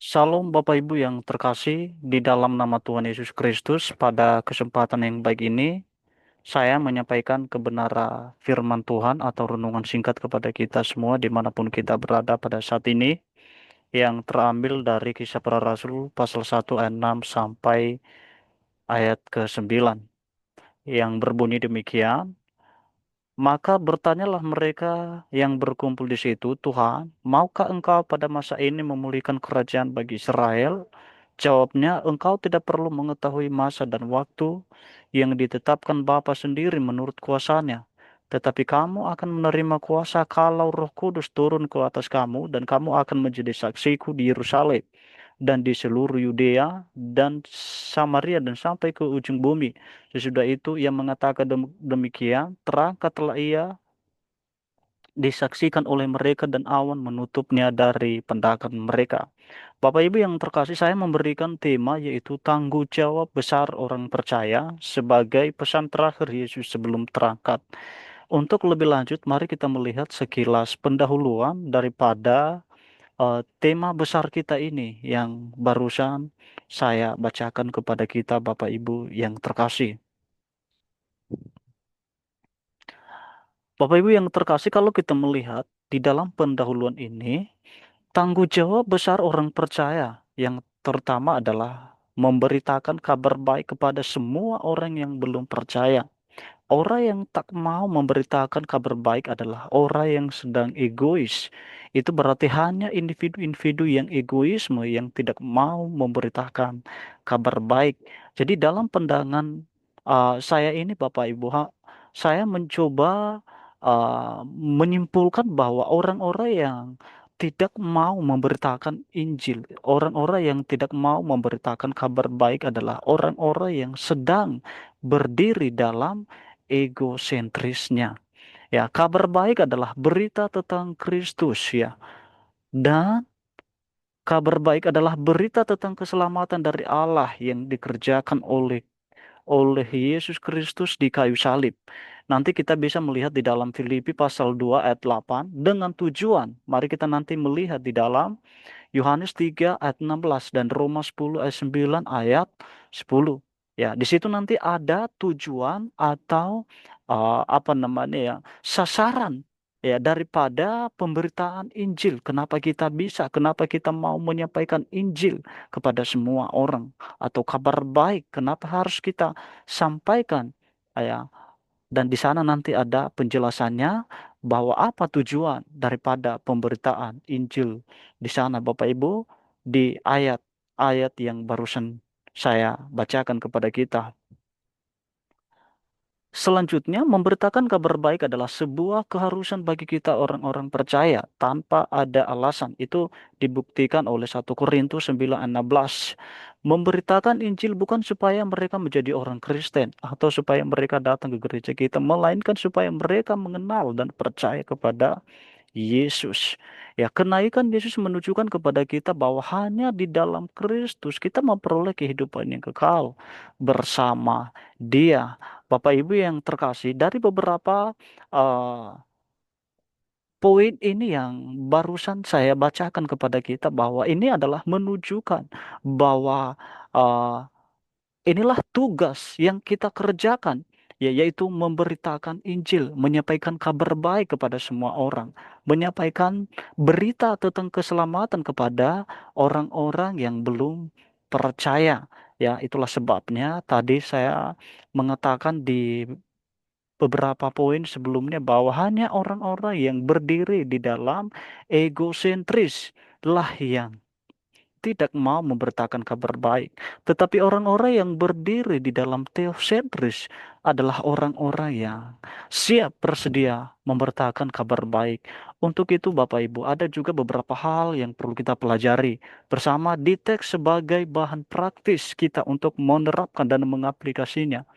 Salam Bapak Ibu yang terkasih di dalam nama Tuhan Yesus Kristus. Pada kesempatan yang baik ini, saya menyampaikan kebenaran firman Tuhan atau renungan singkat kepada kita semua dimanapun kita berada pada saat ini, yang terambil dari Kisah Para Rasul pasal 1 ayat 6 sampai ayat ke-9, yang berbunyi demikian. Maka bertanyalah mereka yang berkumpul di situ, Tuhan, maukah engkau pada masa ini memulihkan kerajaan bagi Israel? Jawabnya, engkau tidak perlu mengetahui masa dan waktu yang ditetapkan Bapa sendiri menurut kuasanya. Tetapi kamu akan menerima kuasa kalau Roh Kudus turun ke atas kamu, dan kamu akan menjadi saksiku di Yerusalem dan di seluruh Yudea dan Samaria dan sampai ke ujung bumi. Sesudah itu ia mengatakan demikian, terangkatlah ia disaksikan oleh mereka dan awan menutupnya dari pandangan mereka. Bapak Ibu yang terkasih, saya memberikan tema yaitu tanggung jawab besar orang percaya sebagai pesan terakhir Yesus sebelum terangkat. Untuk lebih lanjut, mari kita melihat sekilas pendahuluan daripada tema besar kita ini yang barusan saya bacakan kepada kita Bapak Ibu yang terkasih. Bapak Ibu yang terkasih, kalau kita melihat di dalam pendahuluan ini, tanggung jawab besar orang percaya yang terutama adalah memberitakan kabar baik kepada semua orang yang belum percaya. Orang yang tak mau memberitakan kabar baik adalah orang yang sedang egois. Itu berarti hanya individu-individu yang egoisme yang tidak mau memberitakan kabar baik. Jadi dalam pandangan saya ini Bapak Ibu, saya mencoba menyimpulkan bahwa orang-orang yang tidak mau memberitakan Injil, orang-orang yang tidak mau memberitakan kabar baik adalah orang-orang yang sedang berdiri dalam egosentrisnya. Ya, kabar baik adalah berita tentang Kristus ya. Dan kabar baik adalah berita tentang keselamatan dari Allah yang dikerjakan oleh Yesus Kristus di kayu salib. Nanti kita bisa melihat di dalam Filipi pasal 2 ayat 8 dengan tujuan. Mari kita nanti melihat di dalam Yohanes 3 ayat 16 dan Roma 10 ayat 9 ayat 10. Ya, di situ nanti ada tujuan atau apa namanya ya, sasaran ya daripada pemberitaan Injil. Kenapa kita mau menyampaikan Injil kepada semua orang atau kabar baik? Kenapa harus kita sampaikan? Ya, dan di sana nanti ada penjelasannya bahwa apa tujuan daripada pemberitaan Injil di sana Bapak Ibu di ayat-ayat yang barusan saya bacakan kepada kita. Selanjutnya, memberitakan kabar baik adalah sebuah keharusan bagi kita orang-orang percaya tanpa ada alasan. Itu dibuktikan oleh 1 Korintus 9:16. Memberitakan Injil bukan supaya mereka menjadi orang Kristen atau supaya mereka datang ke gereja kita, melainkan supaya mereka mengenal dan percaya kepada Yesus. Ya, kenaikan Yesus menunjukkan kepada kita bahwa hanya di dalam Kristus kita memperoleh kehidupan yang kekal bersama Dia. Bapak Ibu yang terkasih, dari beberapa eh, poin ini yang barusan saya bacakan kepada kita bahwa ini adalah menunjukkan bahwa eh, inilah tugas yang kita kerjakan, yaitu memberitakan Injil, menyampaikan kabar baik kepada semua orang, menyampaikan berita tentang keselamatan kepada orang-orang yang belum percaya. Ya, itulah sebabnya tadi saya mengatakan di beberapa poin sebelumnya bahwa hanya orang-orang yang berdiri di dalam egosentris lah yang tidak mau memberitakan kabar baik. Tetapi orang-orang yang berdiri di dalam teosentris adalah orang-orang yang siap bersedia memberitakan kabar baik. Untuk itu Bapak Ibu, ada juga beberapa hal yang perlu kita pelajari bersama di teks sebagai bahan praktis kita untuk menerapkan dan mengaplikasinya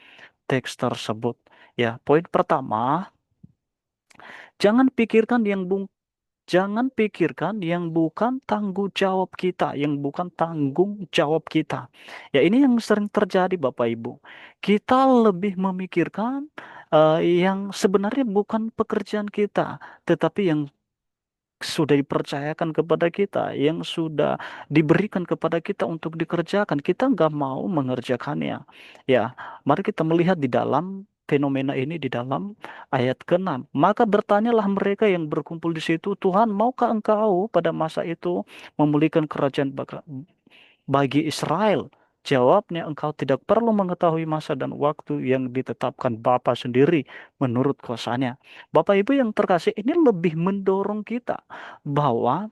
teks tersebut. Ya, poin pertama, jangan pikirkan yang Jangan pikirkan yang bukan tanggung jawab kita, yang bukan tanggung jawab kita. Ya, ini yang sering terjadi, Bapak Ibu. Kita lebih memikirkan yang sebenarnya bukan pekerjaan kita, tetapi yang sudah dipercayakan kepada kita, yang sudah diberikan kepada kita untuk dikerjakan, kita nggak mau mengerjakannya. Ya, mari kita melihat di dalam fenomena ini di dalam ayat ke-6. Maka bertanyalah mereka yang berkumpul di situ, Tuhan, maukah engkau pada masa itu memulihkan kerajaan bagi Israel? Jawabnya, engkau tidak perlu mengetahui masa dan waktu yang ditetapkan Bapa sendiri menurut kuasanya. Bapak Ibu yang terkasih, ini lebih mendorong kita bahwa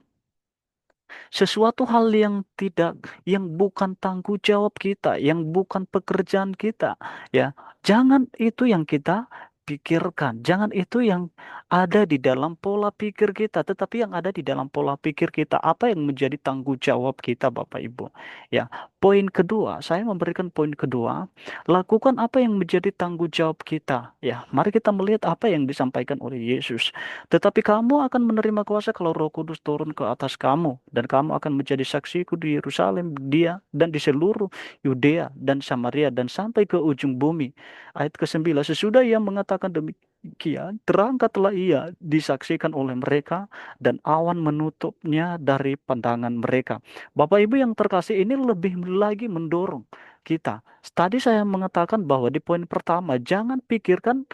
sesuatu hal yang tidak, yang bukan tanggung jawab kita, yang bukan pekerjaan kita, ya, jangan itu yang kita pikirkan, jangan itu yang ada di dalam pola pikir kita, tetapi yang ada di dalam pola pikir kita, apa yang menjadi tanggung jawab kita, Bapak Ibu. Ya, poin kedua, saya memberikan poin kedua, lakukan apa yang menjadi tanggung jawab kita. Ya, mari kita melihat apa yang disampaikan oleh Yesus. Tetapi kamu akan menerima kuasa kalau Roh Kudus turun ke atas kamu, dan kamu akan menjadi saksiku di Yerusalem, dia dan di seluruh Yudea dan Samaria dan sampai ke ujung bumi. Ayat ke-9, sesudah ia mengatakan demikian, terangkatlah ia disaksikan oleh mereka dan awan menutupnya dari pandangan mereka. Bapak Ibu yang terkasih, ini lebih lagi mendorong kita. Tadi saya mengatakan bahwa di poin pertama, jangan pikirkan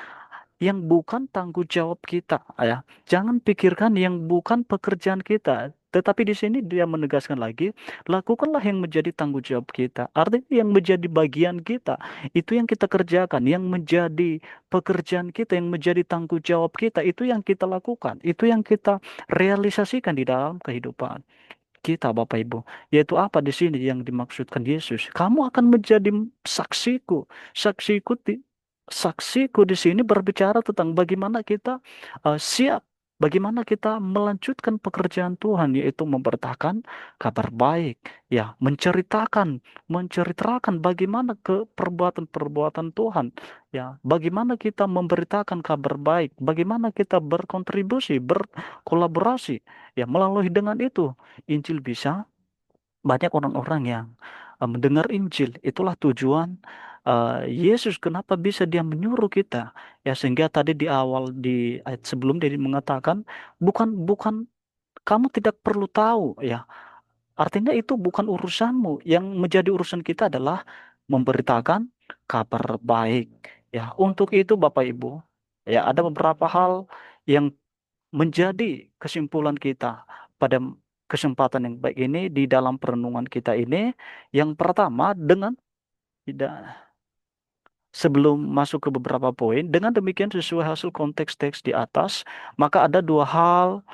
yang bukan tanggung jawab kita, ya. Jangan pikirkan yang bukan pekerjaan kita. Tetapi di sini dia menegaskan lagi, lakukanlah yang menjadi tanggung jawab kita. Artinya yang menjadi bagian kita, itu yang kita kerjakan, yang menjadi pekerjaan kita, yang menjadi tanggung jawab kita, itu yang kita lakukan, itu yang kita realisasikan di dalam kehidupan kita, Bapak Ibu. Yaitu apa di sini yang dimaksudkan Yesus? Kamu akan menjadi saksiku. Saksiku di saksiku di sini berbicara tentang bagaimana kita siap, bagaimana kita melanjutkan pekerjaan Tuhan, yaitu memberitakan kabar baik, ya, menceritakan bagaimana ke perbuatan-perbuatan Tuhan, ya, bagaimana kita memberitakan kabar baik, bagaimana kita berkontribusi, berkolaborasi, ya, melalui dengan itu Injil bisa banyak orang-orang yang mendengar Injil. Itulah tujuan Yesus, kenapa bisa dia menyuruh kita. Ya, sehingga tadi di awal di ayat sebelum dia mengatakan, bukan bukan kamu tidak perlu tahu, ya. Artinya itu bukan urusanmu. Yang menjadi urusan kita adalah memberitakan kabar baik. Ya, untuk itu Bapak Ibu, ya, ada beberapa hal yang menjadi kesimpulan kita pada kesempatan yang baik ini di dalam perenungan kita ini. Yang pertama, dengan tidak sebelum masuk ke beberapa poin, dengan demikian sesuai hasil konteks teks di atas, maka ada dua hal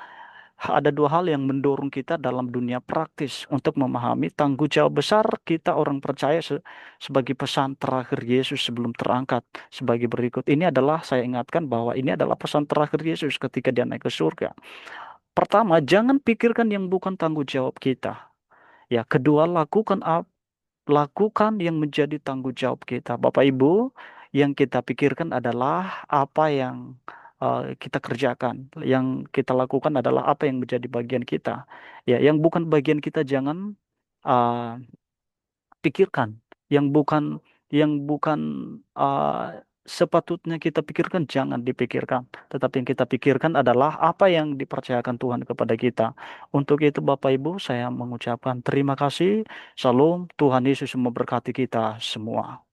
yang mendorong kita dalam dunia praktis untuk memahami tanggung jawab besar kita orang percaya sebagai pesan terakhir Yesus sebelum terangkat sebagai berikut. Ini adalah, saya ingatkan bahwa ini adalah pesan terakhir Yesus ketika dia naik ke surga. Pertama, jangan pikirkan yang bukan tanggung jawab kita. Ya, kedua, lakukan yang menjadi tanggung jawab kita. Bapak Ibu, yang kita pikirkan adalah apa yang kita kerjakan. Yang kita lakukan adalah apa yang menjadi bagian kita. Ya, yang bukan bagian kita jangan uh, pikirkan. Yang bukan sepatutnya kita pikirkan jangan dipikirkan. Tetapi yang kita pikirkan adalah apa yang dipercayakan Tuhan kepada kita. Untuk itu Bapak Ibu, saya mengucapkan terima kasih. Salam, Tuhan Yesus memberkati kita semua.